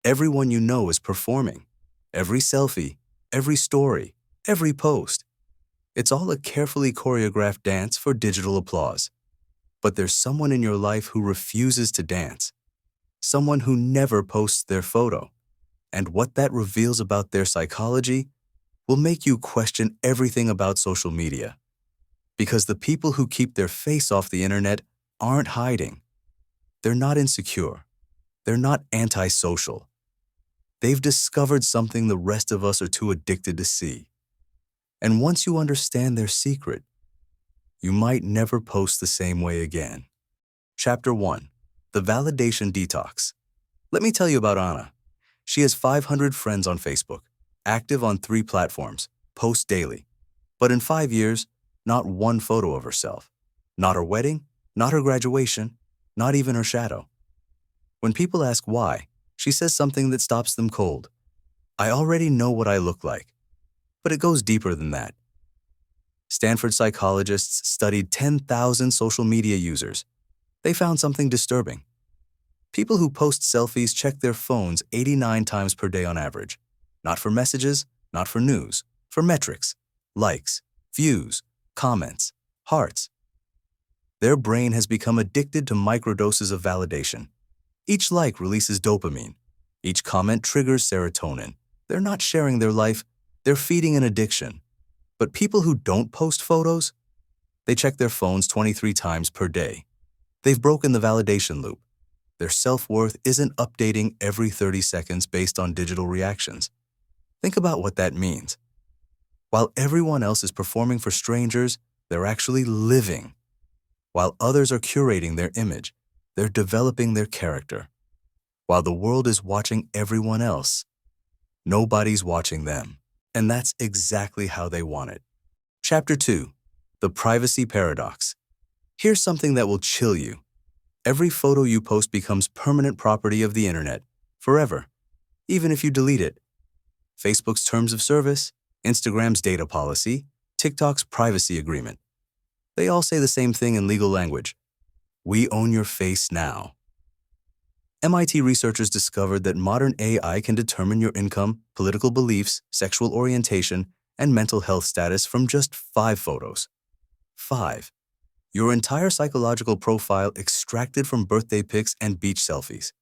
Everyone you know is performing. Every selfie, every story, every post. It's all a carefully choreographed dance for digital applause. But there's someone in your life who refuses to dance. Someone who never posts their photo. And what that reveals about their psychology will make you question everything about social media. Because the people who keep their face off the internet aren't hiding. They're not insecure. They're not antisocial. They've discovered something the rest of us are too addicted to see. And once you understand their secret, you might never post the same way again. Chapter 1. The Validation Detox. Let me tell you about Anna. She has 500 friends on Facebook, active on 3 platforms, posts daily. But in 5 years, not one photo of herself. Not her wedding, not her graduation, not even her shadow. When people ask why, she says something that stops them cold. I already know what I look like. But it goes deeper than that. Stanford psychologists studied 10,000 social media users. They found something disturbing. People who post selfies check their phones 89 times per day on average. Not for messages, not for news, for metrics, likes, views, comments, hearts. Their brain has become addicted to microdoses of validation. Each like releases dopamine. Each comment triggers serotonin. They're not sharing their life, they're feeding an addiction. But people who don't post photos, they check their phones 23 times per day. They've broken the validation loop. Their self-worth isn't updating every 30 seconds based on digital reactions. Think about what that means. While everyone else is performing for strangers, they're actually living. While others are curating their image, they're developing their character. While the world is watching everyone else, nobody's watching them. And that's exactly how they want it. Chapter 2. The Privacy Paradox. Here's something that will chill you. Every photo you post becomes permanent property of the internet, forever, even if you delete it. Facebook's terms of service, Instagram's data policy, TikTok's privacy agreement. They all say the same thing in legal language. We own your face now. MIT researchers discovered that modern AI can determine your income, political beliefs, sexual orientation, and mental health status from just 5 photos. 5. Your entire psychological profile extracted from birthday pics and beach selfies.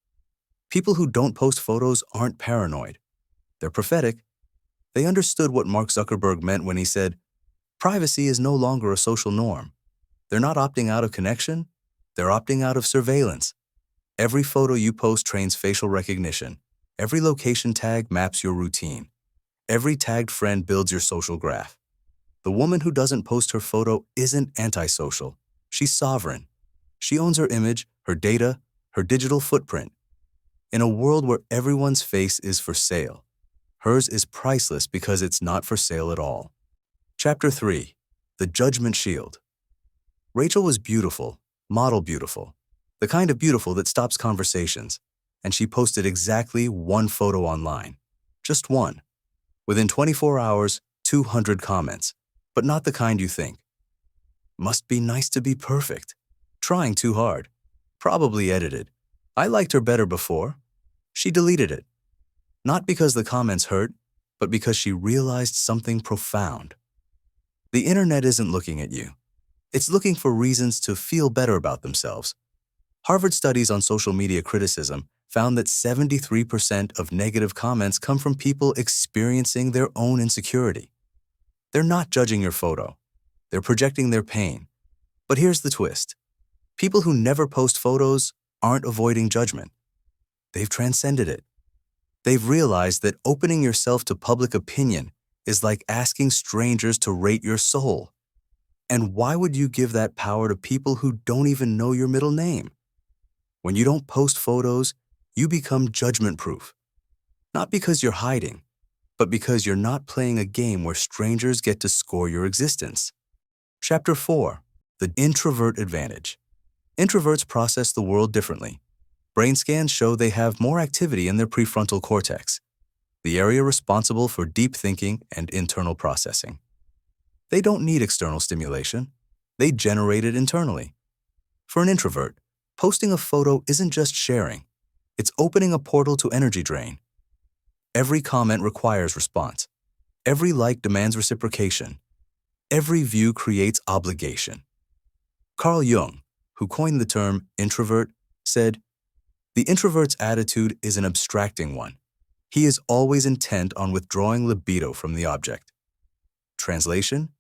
People who don't post photos aren't paranoid. They're prophetic. They understood what Mark Zuckerberg meant when he said, privacy is no longer a social norm. They're not opting out of connection. They're opting out of surveillance. Every photo you post trains facial recognition. Every location tag maps your routine. Every tagged friend builds your social graph. The woman who doesn't post her photo isn't antisocial. She's sovereign. She owns her image, her data, her digital footprint. In a world where everyone's face is for sale, hers is priceless because it's not for sale at all. Chapter 3. The Judgment Shield. Rachel was beautiful, model beautiful. The kind of beautiful that stops conversations, and she posted exactly 1 photo online. Just 1. Within 24 hours, 200 comments, but not the kind you think. Must be nice to be perfect. Trying too hard. Probably edited. I liked her better before. She deleted it. Not because the comments hurt, but because she realized something profound. The internet isn't looking at you. It's looking for reasons to feel better about themselves. Harvard studies on social media criticism found that 73% of negative comments come from people experiencing their own insecurity. They're not judging your photo. They're projecting their pain. But here's the twist. People who never post photos aren't avoiding judgment. They've transcended it. They've realized that opening yourself to public opinion is like asking strangers to rate your soul. And why would you give that power to people who don't even know your middle name? When you don't post photos, you become judgment-proof. Not because you're hiding, but because you're not playing a game where strangers get to score your existence. Chapter 4. The Introvert Advantage. Introverts process the world differently. Brain scans show they have more activity in their prefrontal cortex, the area responsible for deep thinking and internal processing. They don't need external stimulation. They generate it internally. For an introvert, posting a photo isn't just sharing. It's opening a portal to energy drain. Every comment requires response. Every like demands reciprocation. Every view creates obligation. Carl Jung, who coined the term introvert, said, "The introvert's attitude is an abstracting one. He is always intent on withdrawing libido from the object." Translation: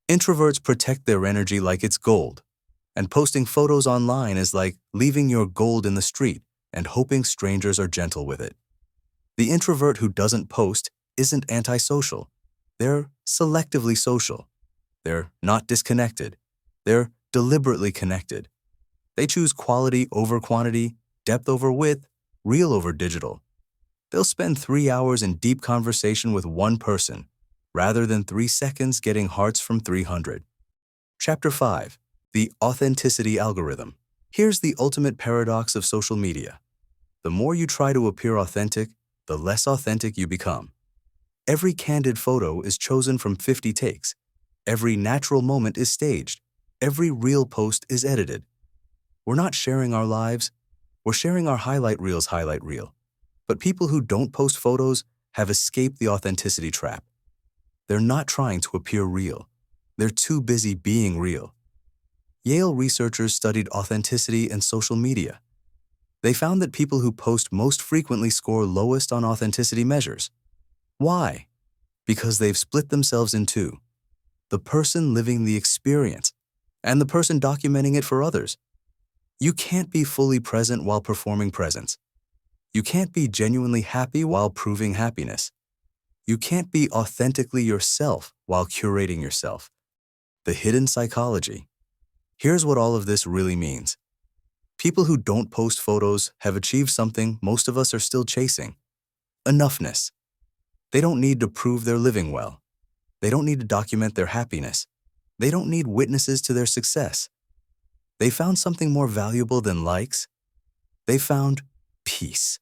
introverts protect their energy like it's gold, and posting photos online is like leaving your gold in the street and hoping strangers are gentle with it. The introvert who doesn't post isn't antisocial. They're selectively social. They're not disconnected. They're deliberately connected. They choose quality over quantity, depth over width, real over digital. They'll spend 3 hours in deep conversation with one person, rather than 3 seconds getting hearts from 300. Chapter 5. The Authenticity Algorithm. Here's the ultimate paradox of social media. The more you try to appear authentic, the less authentic you become. Every candid photo is chosen from 50 takes. Every natural moment is staged. Every real post is edited. We're not sharing our lives. We're sharing our highlight reel. But people who don't post photos have escaped the authenticity trap. They're not trying to appear real. They're too busy being real. Yale researchers studied authenticity in social media. They found that people who post most frequently score lowest on authenticity measures. Why? Because they've split themselves in two: the person living the experience and the person documenting it for others. You can't be fully present while performing presence. You can't be genuinely happy while proving happiness. You can't be authentically yourself while curating yourself. The hidden psychology. Here's what all of this really means. People who don't post photos have achieved something most of us are still chasing: enoughness. They don't need to prove they're living well. They don't need to document their happiness. They don't need witnesses to their success. They found something more valuable than likes. They found peace.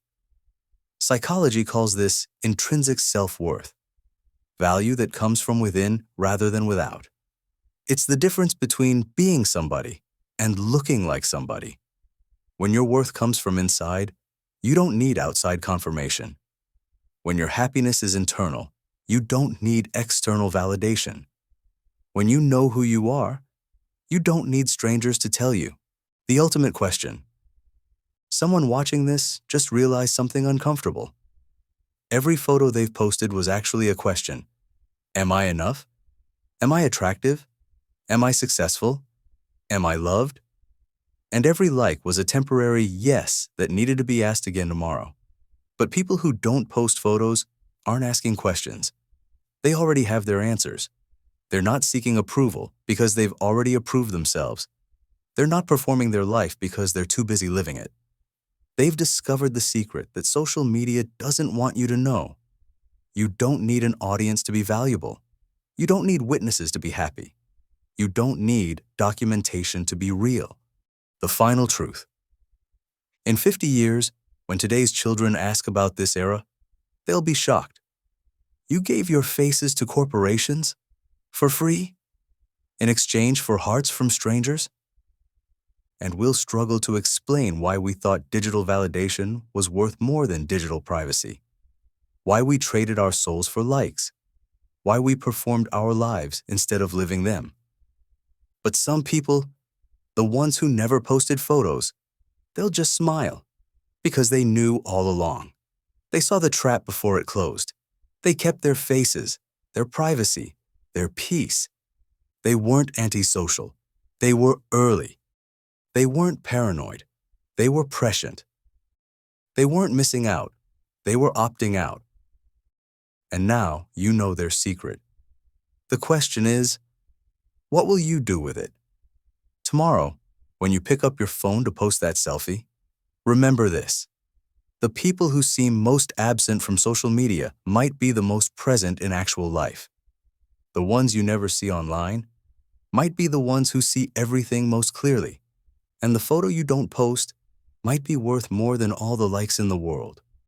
Psychology calls this intrinsic self-worth, value that comes from within rather than without. It's the difference between being somebody and looking like somebody. When your worth comes from inside, you don't need outside confirmation. When your happiness is internal, you don't need external validation. When you know who you are, you don't need strangers to tell you. The ultimate question. Someone watching this just realized something uncomfortable. Every photo they've posted was actually a question. Am I enough? Am I attractive? Am I successful? Am I loved? And every like was a temporary yes that needed to be asked again tomorrow. But people who don't post photos aren't asking questions. They already have their answers. They're not seeking approval because they've already approved themselves. They're not performing their life because they're too busy living it. They've discovered the secret that social media doesn't want you to know. You don't need an audience to be valuable. You don't need witnesses to be happy. You don't need documentation to be real. The final truth. In 50 years, when today's children ask about this era, they'll be shocked. You gave your faces to corporations? For free? In exchange for hearts from strangers? And we'll struggle to explain why we thought digital validation was worth more than digital privacy. Why we traded our souls for likes. Why we performed our lives instead of living them. But some people, the ones who never posted photos, they'll just smile because they knew all along. They saw the trap before it closed. They kept their faces, their privacy, their peace. They weren't antisocial. They were early. They weren't paranoid. They were prescient. They weren't missing out. They were opting out. And now you know their secret. The question is, what will you do with it? Tomorrow, when you pick up your phone to post that selfie, remember this. The people who seem most absent from social media might be the most present in actual life. The ones you never see online might be the ones who see everything most clearly. And the photo you don't post might be worth more than all the likes in the world.